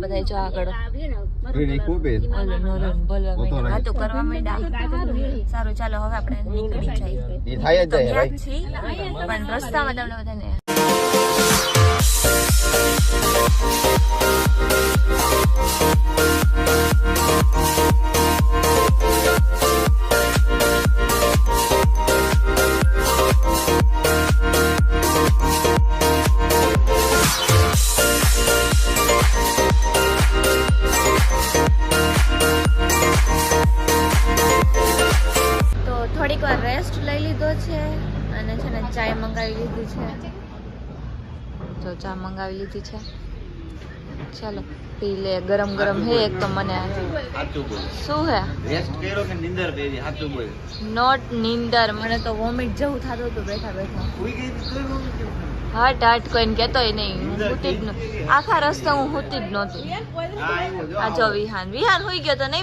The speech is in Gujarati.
બધા જો આગળ બોલવા વાતો કરવા માંડ્યા. સારું ચાલો હવે આપણે નીકળી જઈએ. થાય જ તો જાય ક્યાંક છીએ પણ રસ્તામાં તમને બધાને થોડીક વાર રેસ્ટ લઈ લીધો છે અને છે ને ચાય મંગાવી લીધી છે. જો ચા મંગાવી લીધી છે. ચાલો પી લે. ગરમ ગરમ હે એક તો મને શું હે રેસ્ટ કર્યો કે નીંદર કરી સાચું બોલ નોટ નીંદર. મને તો વોમિટ જેવું થતું હતું બેઠા બેઠા. સુઈ ગઈ તો હટ હટ કોઈને કહેતોય નહીં. હું હુતી જ આખા રસ્તે હું હુતી જ નહોતી. હા આવ્યો જો આ જો વિહાન વિહાન હોઈ ગયો તો નહીં.